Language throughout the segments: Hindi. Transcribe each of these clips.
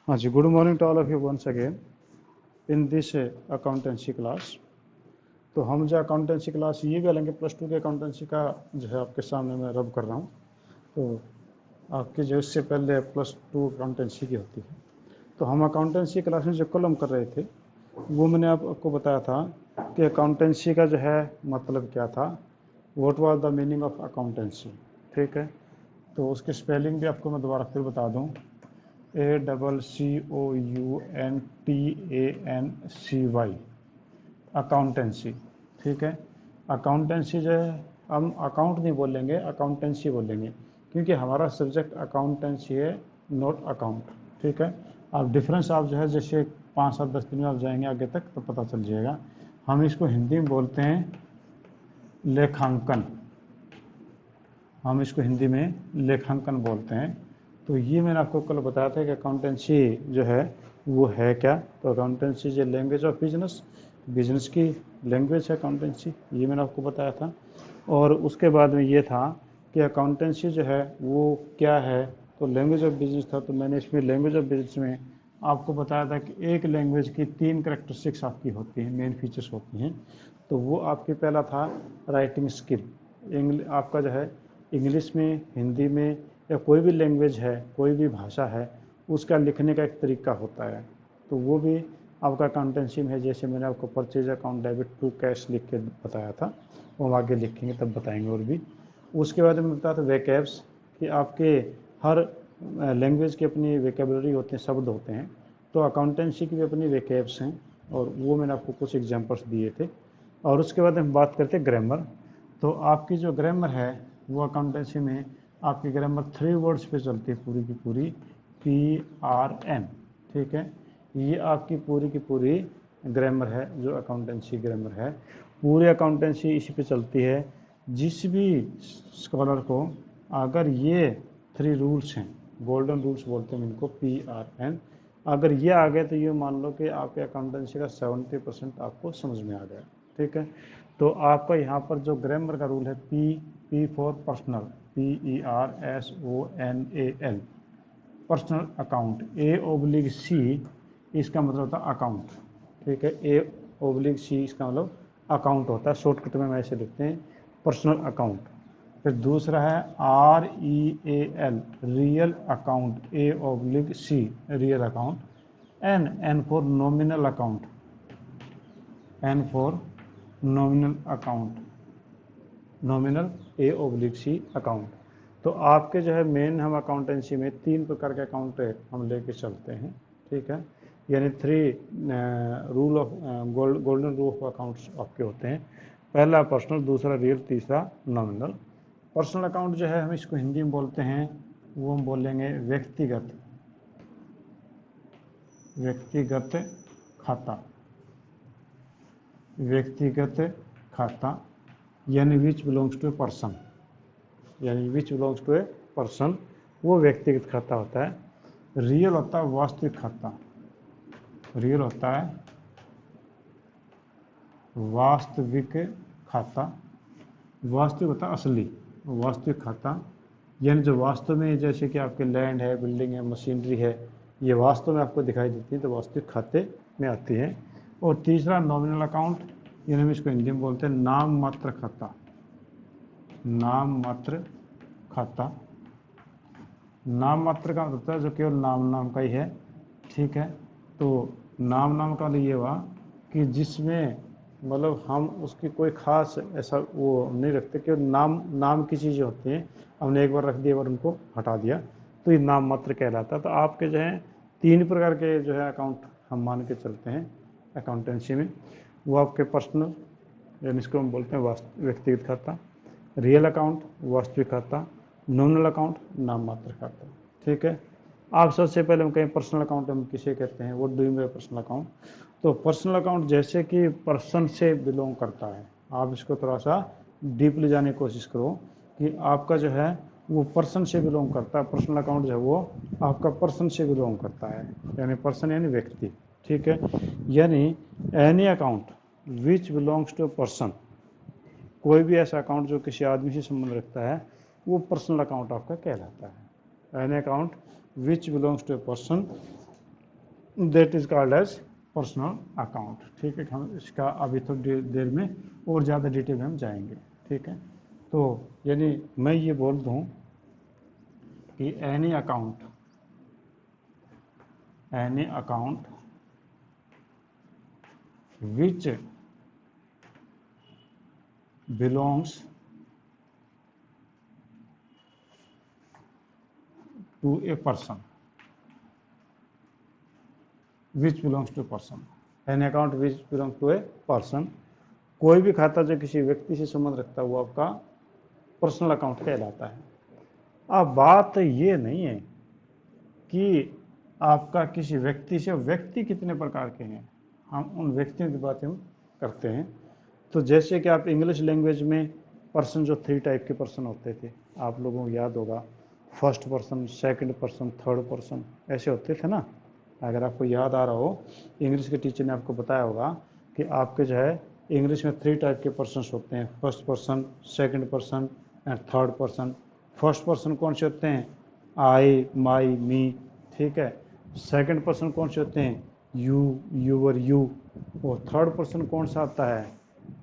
हाँ जी, good morning to all of you once again in this accountancy class. तो हम जो अकाउंटेंसी क्लास ये भी लेंगे प्लस टू के अकाउंटेंसी का जो है आपके सामने मैं रब कर रहा हूँ। तो आपकी जो इससे पहले प्लस टू अकाउंटेंसी की होती है, तो हम अकाउंटेंसी क्लास में जो कल हम कर रहे थे वो मैंने आपको बताया था कि अकाउंटेंसी का जो है मतलब क्या था, what was the meaning of accountancy. ठीक है, तो उसकी स्पेलिंग भी आपको मैं दोबारा फिर बता दूँ। ACCOUNTANCY, accountancy. ठीक है, अकाउंटेंसी जो है हम अकाउंट नहीं बोलेंगे, अकाउंटेंसी बोलेंगे, क्योंकि हमारा सब्जेक्ट अकाउंटेंसी है, नॉट अकाउंट। ठीक है, आप डिफरेंस आप जो है जैसे 5 7 10 दिन में आप जाएंगे आगे तक तो पता चल जाएगा। हम इसको हिंदी में बोलते हैं लेखांकन, हम इसको हिंदी में लेखांकन बोलते हैं। तो ये मैंने आपको कल बताया था कि अकाउंटेंसी जो है वो है क्या। तो अकाउंटेंसी जो लैंग्वेज ऑफ बिजनेस, बिजनेस की लैंग्वेज है अकाउंटेंसी, ये मैंने आपको बताया था। और उसके बाद में ये था कि अकाउंटेंसी जो है वो क्या है, तो लैंग्वेज ऑफ बिजनेस था। तो मैंने इसमें लैंग्वेज ऑफ बिजनेस में आपको बताया था कि एक लैंग्वेज की 3 करेक्टरिस्टिक्स आपकी होती हैं, मेन फीचर्स होती हैं। तो वो आपके पहला था राइटिंग स्किल। आपका जो है इंग्लिश में, हिंदी में या कोई भी लैंग्वेज है, कोई भी भाषा है, उसका लिखने का एक तरीका होता है। तो वो भी आपका अकाउंटेंसी में है। जैसे मैंने आपको purchase account debit to cash लिख के बताया था, वो हम आगे लिखेंगे तब बताएंगे और भी। उसके बाद में बताया था वेकैब्स, कि आपके हर लैंग्वेज की अपनी वेकेबलरी होते हैं, शब्द होते हैं। तो अकाउंटेंसी की भी अपनी वेकैब्स हैं, और वो मैंने आपको कुछ एग्जांपल्स दिए थे। और उसके बाद हम बात करते हैं ग्रामर। तो आपकी जो ग्रामर है वो अकाउंटेंसी में आपकी ग्रामर 3 वर्ड्स पे चलती है पूरी की पूरी, PRN। ठीक है, ये आपकी पूरी की पूरी ग्रामर है, जो अकाउंटेंसी ग्रामर है पूरी अकाउंटेंसी इसी पे चलती है। जिस भी स्कॉलर को अगर ये 3 रूल्स हैं, गोल्डन रूल्स बोलते हैं इनको, PRN, अगर ये आ गए तो ये मान लो कि आपके अकाउंटेंसी का 70% आपको समझ में आ गया। ठीक है, तो आपका यहाँ पर जो ग्रामर का रूल है, P for personal, PERSONAL, personal account. A/C इसका मतलब होता है अकाउंट। ठीक है, A/C इसका मतलब अकाउंट होता है, शॉर्टकट में ऐसे लिखते हैं, पर्सनल अकाउंट। फिर दूसरा है REAL, real account, A/C real account. N for nominal account, N for nominal account, nominal A/C account. तो आपके जो है मेन हम अकाउंटेंसी में 3 प्रकार के अकाउंट हम लेके चलते हैं। ठीक है, यानी 3 rule of golden rule of accounts आपके होते हैं। पहला पर्सनल, दूसरा रियल, तीसरा नॉमिनल। पर्सनल अकाउंट जो है हम इसको हिंदी में बोलते हैं, वो हम बोलेंगे व्यक्तिगत, व्यक्तिगत खाता, व्यक्तिगत खाता, यानी which belongs to a person, यानी which belongs to a person, वो व्यक्तिगत खाता होता है। रियल होता है वास्तविक खाता, रियल होता है वास्तविक खाता, वास्तविक होता है असली, वास्तविक खाता, यानी जो वास्तव में, जैसे कि आपके लैंड है, बिल्डिंग है, मशीनरी है, ये वास्तव में आपको दिखाई देती है तो वास्तविक खाते में आती है। और तीसरा नॉमिनल अकाउंट, यानी हम इसको हिंदी में बोलते हैं नाम मात्र खाता, नाम मात्र खाता। नाम मात्र का होता है जो केवल नाम नाम का ही है। ठीक है, तो नाम का ये हुआ कि जिसमें मतलब हम उसकी कोई खास ऐसा वो नहीं रखते, केवल नाम की चीज़ें होती हैं, हमने एक बार रख दिया और उनको हटा दिया, तो ये नाम मात्र कहलाता है। तो आपके जो है 3 प्रकार के जो है अकाउंट हम मान के चलते हैं अकाउंटेंसी में। वो आपके पर्सनल, यानी इसको हम बोलते हैं व्यक्तिगत खाता, रियल अकाउंट वास्तविक खाता, नॉमिनल अकाउंट नाम मात्र खाता। ठीक है, आप सबसे पहले हम कहें पर्सनल अकाउंट हम किसे कहते हैं, वो डूइंग बाय पर्सनल अकाउंट। तो पर्सनल अकाउंट जैसे कि पर्सन से बिलोंग करता है, आप इसको थोड़ा सा डीपली जाने की कोशिश करो कि आपका जो है वो पर्सन से बिलोंग करता है। पर्सनल अकाउंट जो है वो आपका पर्सन से बिलोंग करता है, यानी पर्सन यानी व्यक्ति। ठीक है, यानी any account which belongs to person, कोई भी ऐसा अकाउंट जो किसी आदमी से संबंध रखता है वो पर्सनल अकाउंट आपका कहलाता है। An account which belongs to a person that is called as personal account. ठीक है, हम इसका अभी थोड़ी देर में और ज़्यादा डिटेल में हम जाएंगे। ठीक है, तो यानी मैं ये बोल दूँ कि any account which belongs to a person, which belongs to person, an account which belong to a person, कोई भी खाता जो किसी व्यक्ति से संबंध रखता है वो आपका पर्सनल अकाउंट कहलाता है। अब बात ये नहीं है कि आपका किसी व्यक्ति से, व्यक्ति कितने प्रकार के हैं, हम उन व्यक्तियों की बात हम करते हैं। तो जैसे कि आप इंग्लिश लैंग्वेज में पर्सन, जो 3 टाइप के पर्सन होते थे, आप लोगों को याद होगा, first person, second person, third person, ऐसे होते थे ना। अगर आपको याद आ रहा हो, इंग्लिश के टीचर ने आपको बताया होगा कि आपके जो है इंग्लिश में 3 टाइप के पर्सन्स होते हैं, first person, second person and third person. First person कौन से होते हैं? आई, माई, मी। ठीक है। सेकंड पर्सन कौन से होते हैं? You, your, you. और थर्ड पर्सन कौन सा आता है,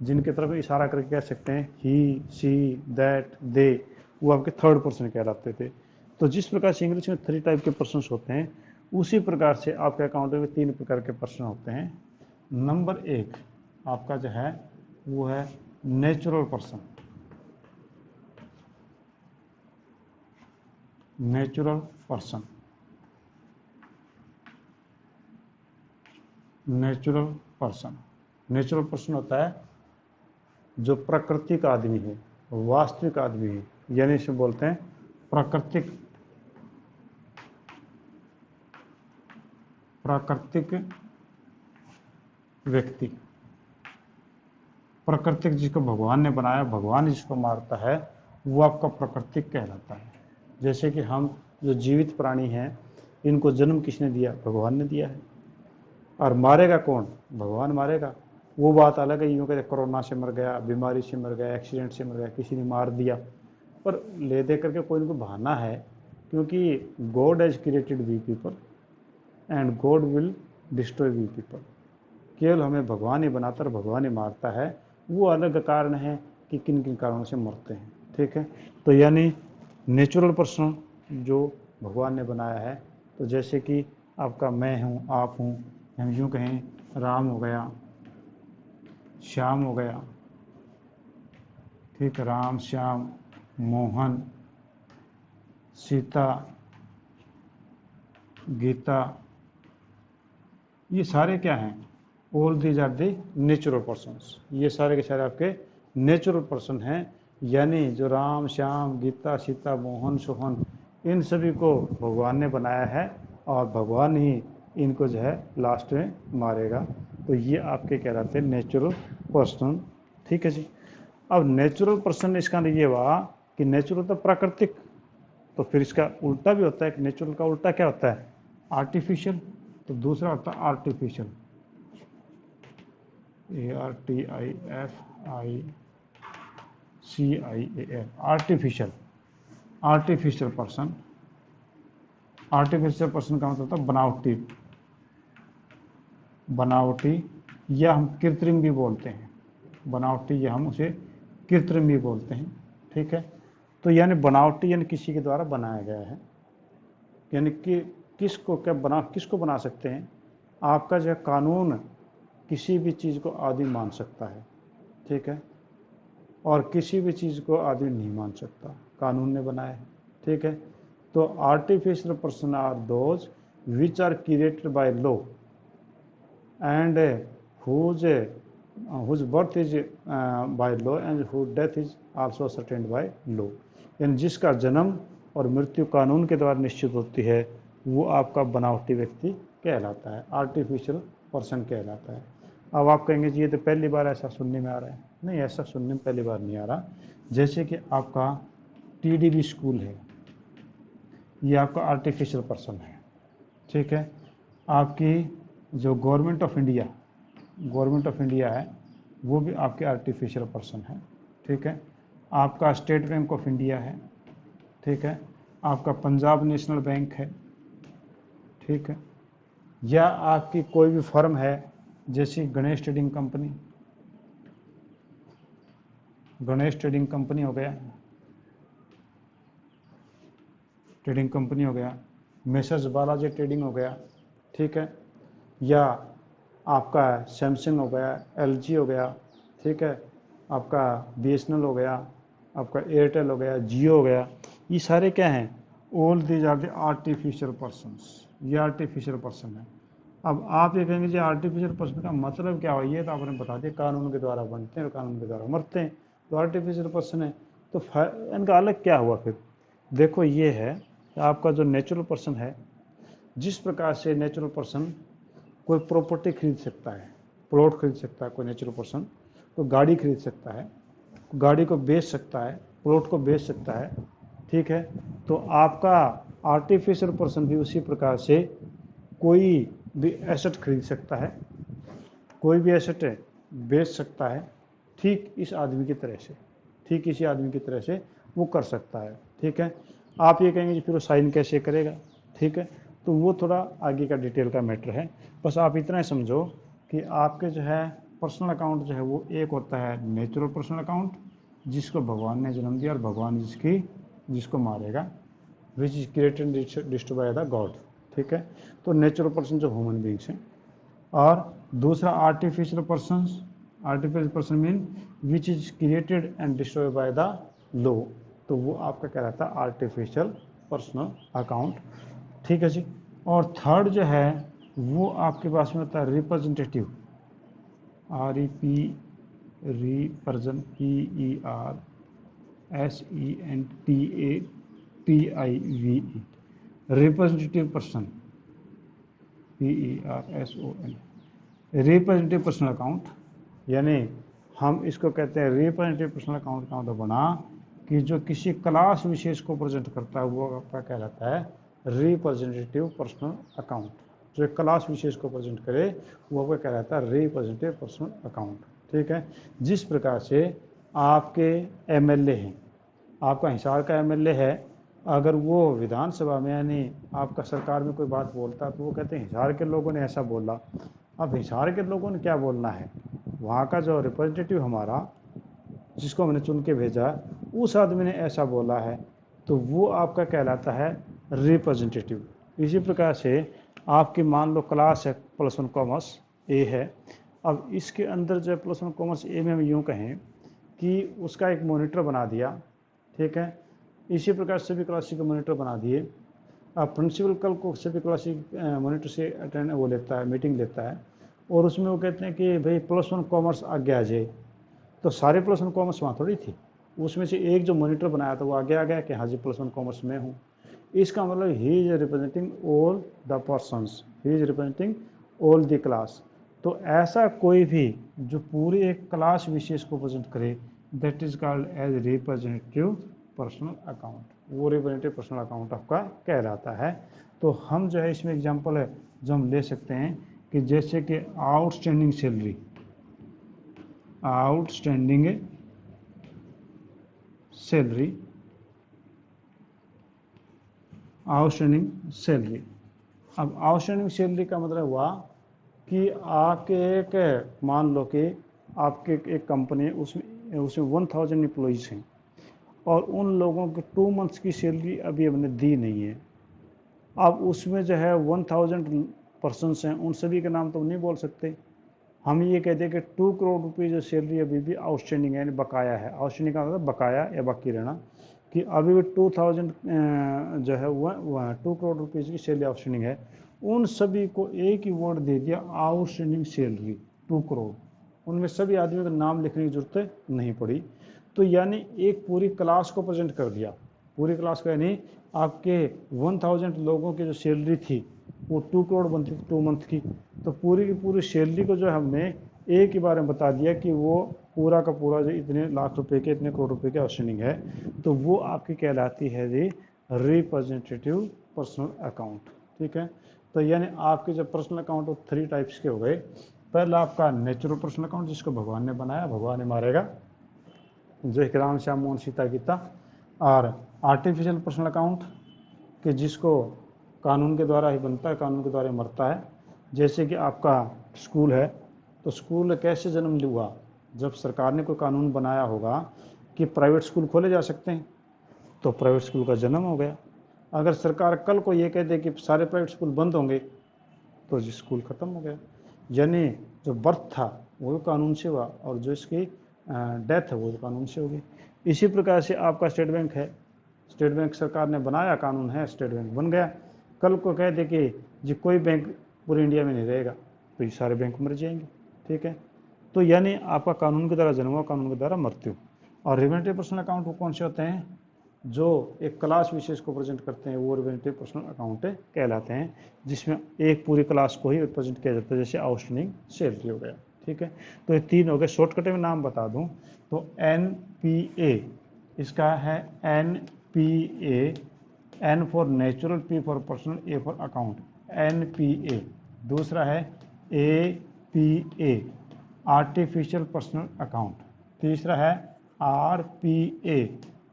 जिनकी तरफ इशारा करके कह सकते हैं ही, सी, दैट, दे, वो आपके थर्ड पर्सन कहलाते थे। तो जिस प्रकार से इंग्लिश में 3 टाइप के पर्सन्स होते हैं, उसी प्रकार से आपके अकाउंट में 3 प्रकार के पर्सन होते हैं। नंबर 1 आपका जो है वो है natural person. Natural person, natural person, natural person होता है जो प्राकृतिक आदमी है, वास्तविक आदमी है, यानी इसे बोलते हैं प्राकृतिक व्यक्ति। प्राकृतिक जिसको भगवान ने बनाया, भगवान जिसको मारता है, वो आपका प्राकृतिक कहलाता है। जैसे कि हम जो जीवित प्राणी हैं, इनको जन्म किसने दिया? भगवान ने दिया है। और मारेगा कौन? भगवान मारेगा। वो बात अलग है, यूँ कहते कोरोना से मर गया, बीमारी से मर गया, एक्सीडेंट से मर गया, किसी ने मार दिया, पर ले दे करके कोई इनको बहाना है, क्योंकि God has created we people and God will destroy we people. केवल हमें भगवान ही बनाता और भगवान ही मारता है, वो अलग कारण है कि किन किन कारणों से मरते हैं। ठीक है, तो यानी नेचुरल पर्सन जो भगवान ने बनाया है, तो जैसे कि आपका मैं हूँ, आप हूँ, हम यूँ कहें राम हो गया, श्याम हो गया, ठीक, राम, श्याम, मोहन, सीता, गीता, ये सारे क्या हैं? All these are the natural persons. ये सारे के सारे आपके नेचुरल पर्सन हैं, यानी जो राम, श्याम, गीता, सीता, मोहन, सोहन, इन सभी को भगवान ने बनाया है और भगवान ही इनको जो है लास्ट में मारेगा। तो ये आपके कहलाते हैं नेचुरल पर्सन। ठीक है जी। अब नेचुरल पर्सन, इसका ये हुआ कि नेचुरल तो प्राकृतिक, तो फिर इसका उल्टा भी होता है कि नेचुरल का उल्टा क्या होता है? आर्टिफिशियल। तो दूसरा होता है artificial, ARTIFICIAL, artificial. Artificial person, artificial person का मतलब होता है बनावटी, बनावटी, या हम कृत्रिम भी बोलते हैं, बनावटी, या हम उसे कृत्रिम भी बोलते हैं। ठीक है, तो यानी बनावटी यानी किसी के द्वारा बनाया गया है, यानी कि किसको बना सकते हैं? आपका जो कानून किसी भी चीज़ को आदमी मान सकता है, ठीक है, और किसी भी चीज़ को आदमी नहीं मान सकता, कानून ने बनाया है। ठीक है, तो artificial person are those which are created by law and whose birth is by law and whose death is also ascertained by law। यानी जिसका जन्म और मृत्यु कानून के द्वारा निश्चित होती है, वो आपका बनावटी व्यक्ति कहलाता है, आर्टिफिशियल पर्सन कहलाता है। अब आप कहेंगे जी ये तो पहली बार ऐसा सुनने में आ रहा है। नहीं, ऐसा सुनने में पहली बार नहीं आ रहा। जैसे कि आपका TDB स्कूल है, ये आपका आर्टिफिशियल पर्सन है। ठीक है, आपकी जो गवर्नमेंट ऑफ इंडिया है, वो भी आपके आर्टिफिशियल पर्सन है। ठीक है, आपका स्टेट बैंक ऑफ इंडिया है। ठीक है, आपका पंजाब नेशनल बैंक है। ठीक है, या आपकी कोई भी फर्म है जैसे Ganesh trading company, Ganesh trading company हो गया, ट्रेडिंग कंपनी हो गया, मेसर्स बालाजी ट्रेडिंग हो गया, ठीक है, या आपका सैमसंग हो गया, एलजी हो गया, ठीक है, आपका बीएसएनएल हो गया, आपका एयरटेल हो गया, जियो हो गया, ये सारे क्या हैं, all these are the artificial persons, ये आर्टिफिशियल पर्सन है। अब आप ये कहेंगे जी आर्टिफिशियल पर्सन का मतलब क्या हो, ये तो आपने बता दिया कानून के द्वारा बनते हैं और कानून के द्वारा मरते हैं, तो आर्टिफिशियल पर्सन है। तो इनका अलग क्या हुआ फिर, देखो ये है आपका जो नेचुरल पर्सन है, जिस प्रकार से नेचुरल पर्सन कोई प्रॉपर्टी खरीद सकता है, प्लॉट खरीद सकता है कोई नेचुरल पर्सन, तो गाड़ी खरीद सकता है, गाड़ी को बेच सकता है, प्लॉट को बेच सकता है, ठीक है, तो आपका आर्टिफिशियल पर्सन भी उसी प्रकार से कोई भी एसेट खरीद सकता है, कोई भी एसेट बेच सकता है, ठीक इस आदमी की तरह से, ठीक इसी आदमी की तरह से वो कर सकता है, ठीक है। आप ये कहेंगे जी फिर वो साइन कैसे करेगा, ठीक है, तो वो थोड़ा आगे का डिटेल का मैटर है। बस आप इतना ही समझो कि आपके जो है पर्सनल अकाउंट जो है वो एक होता है नेचुरल पर्सनल अकाउंट, जिसको भगवान ने जन्म दिया और भगवान जिसको मारेगा, which is created destroy by the God, ठीक है। तो नेचुरल पर्सन जो ह्यूमन बींग्स हैं, और दूसरा artificial person mean which is created and destroy by the law, तो वो आपका क्या रहता है आर्टिफिशियल पर्सनल अकाउंट, ठीक है जी। और थर्ड जो है वो आपके पास में होता है representative, REP represent PERSENTATIVE representative person PERSON representative personal account, यानी हम इसको कहते हैं रिप्रेजेंटेटिव पर्सनल अकाउंट का मतलब बना कि जो किसी क्लास विशेष को प्रेजेंट करता है वो आपका कहलाता है रिप्रेजेंटेटिव पर्सनल अकाउंट, जो एक क्लास विशेष को प्रेजेंट करे वो आपका कहलाता है रिप्रेजेंटेटिव पर्सनल अकाउंट, ठीक है। जिस प्रकार से आपके MLA हैं, आपका हिसार का MLA है, अगर वो विधानसभा में यानी आपका सरकार में कोई बात बोलता है तो वो कहते हैं हिसार के लोगों ने ऐसा बोला। अब हिसार के लोगों ने क्या बोलना है, वहाँ का जो रिप्रेजेंटेटिव हमारा जिसको हमने चुन के भेजा उस आदमी ने ऐसा बोला है, तो वो आपका कहलाता है रिप्रेजेंटेटिव। इसी प्रकार से आपकी मान लो क्लास है +1 कॉमर्स A है, अब इसके अंदर जो +1 कॉमर्स A में हम यूँ कहें कि उसका एक मॉनिटर बना दिया, ठीक है, इसी प्रकार सभी क्लासिक के मॉनिटर बना दिए। अब प्रिंसिपल कल को सभी क्लासिक मॉनिटर से अटेंड वो लेता है, मीटिंग लेता है, और उसमें वो कहते हैं कि भाई +1 कॉमर्स आगे आ जाए, तो सारे +1 कॉमर्स वहाँ थोड़ी थी, उसमें से एक जो मॉनिटर बनाया था वो आगे आ गया कि हाँ जी +1 कॉमर्स में हूँ। इसका मतलब he is representing all the persons, he is representing all the class. तो ऐसा कोई भी जो पूरे एक क्लास विशेष को प्रेजेंट करे that is called as representative personal account, वो रिप्रेजेंटेटिव पर्सनल अकाउंट आपका कहलाता है। तो हम जो है इसमें एग्जांपल है जो हम ले सकते हैं कि जैसे कि outstanding salary, outstanding salary, outstanding salary. अब आउटस्टैंडिंग सैलरी का मतलब हुआ कि आपके एक मान लो कि आपके एक कंपनी उसमें 1000 एम्प्लॉइज़ हैं और उन लोगों के 2 मंथ्स की सैलरी अभी हमने दी नहीं है। अब उसमें जो है 1000 पर्सनस हैं, उन सभी के नाम तो नहीं बोल सकते, हम ये कहते हैं कि 2 करोड़ रुपये जो सैलरी अभी भी आउटस्टैंडिंग है यानी बकाया है, आउटस्टैंडिंग का मतलब बकाया या बाकी रहना, कि अभी भी 2000 जो है वह 2 करोड़ रुपये की सैलरी आउटस्टैंडिंग है, उन सभी को एक ही वर्ड दे दिया आउटस्टैंडिंग सैलरी 2 करोड़, उनमें सभी आदमियों का नाम लिखने की जरूरत नहीं पड़ी। तो यानी एक पूरी क्लास को प्रेजेंट कर दिया, पूरी क्लास को, यानी आपके 1000 लोगों की जो सैलरी थी वो 2 करोड़ बनती थी 2 मंथ की, तो पूरी की पूरी सैलरी को जो हमने एक ही बार में बता दिया कि वो पूरा का पूरा जो इतने लाख रुपए के इतने करोड़ रुपए के आउटस्टैंडिंग है, तो वो आपकी कहलाती है जी रिप्रेजेंटेटिव पर्सनल अकाउंट, ठीक है। तो यानी आपके जो पर्सनल अकाउंट वो 3 टाइप्स के हो गए। पहला आपका नेचुरल पर्सनल अकाउंट जिसको भगवान ने बनाया, भगवान ने मारेगा, जो एक राम श्याम मोहन सीता गीता, और आर्टिफिशियल पर्सनल अकाउंट कि जिसको कानून के द्वारा ही बनता है, कानून के द्वारा ही मरता है, जैसे कि आपका स्कूल है, तो स्कूल कैसे जन्म हुआ? जब सरकार ने कोई कानून बनाया होगा कि प्राइवेट स्कूल खोले जा सकते हैं, तो प्राइवेट स्कूल का जन्म हो गया। अगर सरकार कल को ये कह दे कि सारे प्राइवेट स्कूल बंद होंगे, तो जी स्कूल ख़त्म हो गया। यानी जो बर्थ था वो कानून से हुआ, और जो इसकी डेथ है वो कानून से होगी। इसी प्रकार से आपका स्टेट बैंक है, स्टेट बैंक सरकार ने बनाया, कानून है, स्टेट बैंक बन गया। कल को कह दे कि जी कोई बैंक पूरे इंडिया में नहीं रहेगा, तो ये सारे बैंक मर जाएंगे। ठीक है, तो यानी आपका कानून के द्वारा जन्म हुआ, कानून के द्वारा मृत्यु। और रिवेंटिव पर्सनल अकाउंट वो कौन से होते हैं? जो एक क्लास विशेष को प्रेजेंट करते हैं, वो रिवेंटिव पर्सनल अकाउंट कहलाते हैं, जिसमें एक पूरी क्लास को ही रिप्रेजेंट किया जाता है, जैसे आउटस्टैंडिंग सैलरी हो गया। ठीक है, तो ये 3 हो गए। शॉर्टकट में नाम बता दूं तो NPA इसका है, NPA, N for natural, P for personal, A for account, NPA। दूसरा है APA, आर्टिफिशियल पर्सनल अकाउंट। तीसरा है RPA,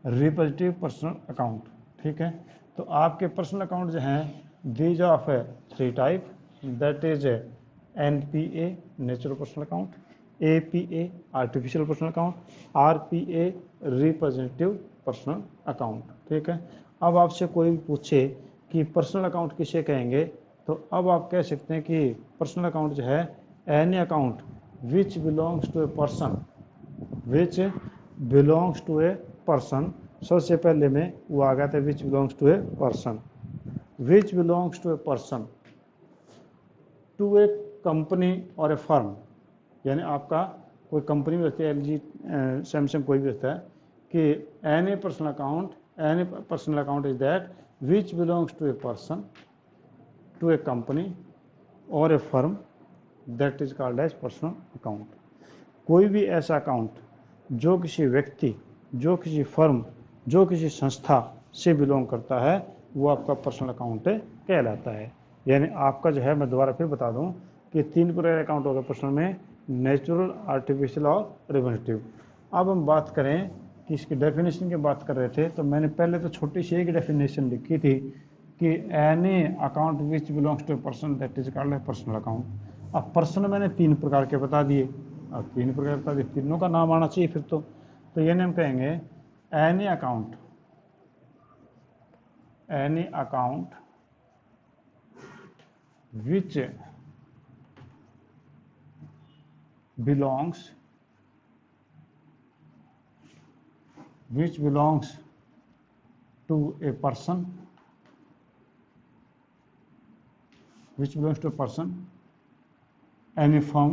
रिप्रेजेंटेटिव पर्सनल अकाउंट। ठीक है, तो आपके पर्सनल अकाउंट जो हैं, these of 3 type, that is NPA, natural personal account, APA, artificial personal account, RPA, representative personal account. ठीक है, अब आपसे कोई भी पूछे कि पर्सनल अकाउंट किसे कहेंगे, तो अब आप कह सकते हैं कि पर्सनल अकाउंट जो है, any account which belongs to a person, which belongs to a person. सबसे पहले में वो आ गया था which belongs to a person, which belongs to a person, to a company और ए फर्म। यानी आपका कोई कंपनी भी रहती है, LG, सैमसंग, कोई भी रहता है, कि any personal account, any personal account is that which belongs to a person, to a company और a firm, that is called as personal account. कोई भी ऐसा अकाउंट जो किसी व्यक्ति, जो किसी फर्म, जो किसी संस्था से बिलोंग करता है, वो आपका पर्सनल अकाउंट कहलाता है। यानी आपका जो है, मैं दोबारा फिर बता दूं कि 3 प्रकार के अकाउंट हो गए पर्सनल में, नेचुरल, आर्टिफिशियल और रिवेंटिव। अब हम बात करें कि इसकी डेफिनेशन की बात कर रहे थे, तो मैंने पहले तो छोटी सी एक डेफिनेशन लिखी थी कि any account which belongs to a person, that is called a personal account. अब पर्सन मैंने 3 प्रकार के बता दिए, अब 3 प्रकार बता दिए, तीनों का नाम आना चाहिए फिर तो यानी हम कहेंगे any account, any account which belongs to a person, which belongs to a person, any firm,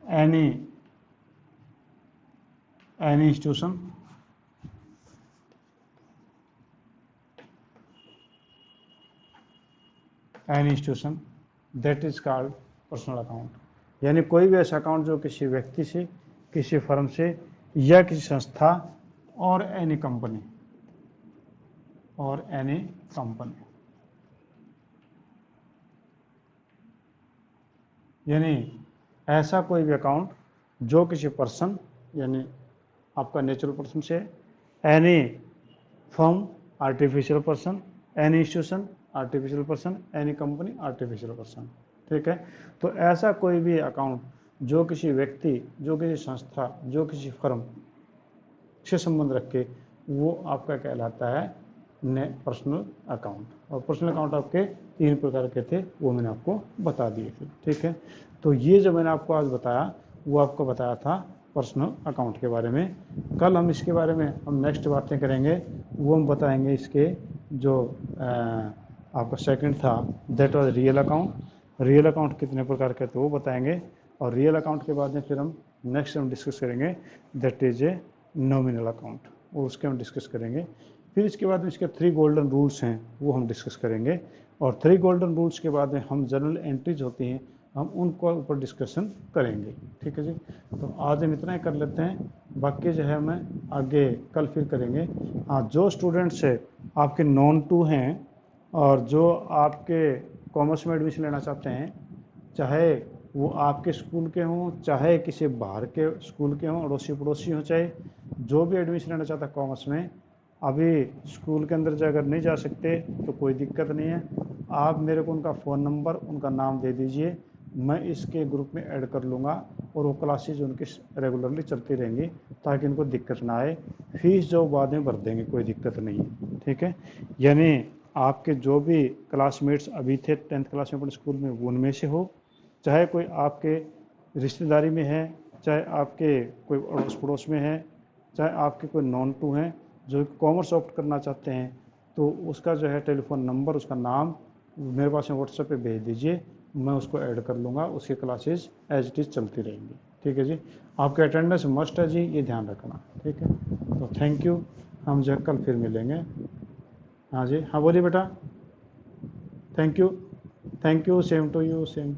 any institution, any institution, that is called personal account. यानी कोई भी ऐसा अकाउंट जो किसी व्यक्ति से, किसी फर्म से, या किसी संस्था और एनी कंपनी, यानी ऐसा कोई भी अकाउंट जो किसी पर्सन, यानी आपका नेचुरल पर्सन से, any firm, artificial person, any institution, artificial person, any company, artificial person. ठीक है, तो ऐसा कोई भी अकाउंट जो किसी व्यक्ति, जो किसी संस्था, जो किसी फर्म से संबंध रखे, वो आपका कहलाता है पर्सनल अकाउंट। और पर्सनल अकाउंट आपके 3 प्रकार के थे, वो मैंने आपको बता दिए थे। ठीक है, तो ये जो मैंने आपको आज बताया, वो आपको बताया था पर्सनल अकाउंट के बारे में। कल हम इसके बारे में हम नेक्स्ट बातें करेंगे, वो हम बताएंगे इसके जो आपका सेकंड था, that was real account. Real account कितने प्रकार के थे वो बताएंगे, और रियल अकाउंट के बाद में फिर हम नेक्स्ट हम डिस्कस करेंगे that is a nominal account, वो उसके हम डिस्कस करेंगे। फिर इसके बाद में इसके 3 गोल्डन रूल्स हैं, वो हम डिस्कस करेंगे, और 3 गोल्डन रूल्स के बाद में हम जनरल एंट्रीज होती हैं, हम उनको ऊपर डिस्कशन करेंगे। ठीक है जी, तो आज हम इतना ही कर लेते हैं, बाकी जो है मैं आगे कल फिर करेंगे। हाँ, जो स्टूडेंट्स है आपके नॉन टू हैं, और जो आपके कॉमर्स में एडमिशन लेना चाहते हैं, चाहे वो आपके स्कूल के हों, चाहे किसी बाहर के स्कूल के हों, अड़ोसी पड़ोसी हों, चाहे जो भी एडमिशन लेना चाहता है कॉमर्स में, अभी स्कूल के अंदर जो अगर नहीं जा सकते तो कोई दिक्कत नहीं है, आप मेरे को उनका फ़ोन नंबर, उनका नाम दे दीजिए, मैं इसके ग्रुप में ऐड कर लूँगा और वो क्लासेज उनकी रेगुलरली चलती रहेंगी ताकि उनको दिक्कत ना आए। फीस जो बाद में भर देंगे, कोई दिक्कत नहीं है, ठीक है। यानी आपके जो भी क्लासमेट्स अभी थे 10th क्लास में अपने स्कूल में, वो उनमें से हो, चाहे कोई आपके रिश्तेदारी में है, चाहे आपके कोई अड़ोस पड़ोस में है, चाहे आपके कोई नॉन टू हैं जो कॉमर्स ऑप्ट करना चाहते हैं, तो उसका जो है टेलीफोन नंबर, उसका नाम मेरे पास में व्हाट्सएप पे भेज दीजिए, मैं उसको ऐड कर लूँगा, उसकी क्लासेस एज इट इज़ चलती रहेंगी, ठीक है जी। आपके अटेंडेंस मस्ट है जी, ये ध्यान रखना, ठीक है। तो थैंक यू, हम जो है कल फिर मिलेंगे। हाँ जी, हाँ बोलिए बेटा। Thank you, thank you, same to you, same.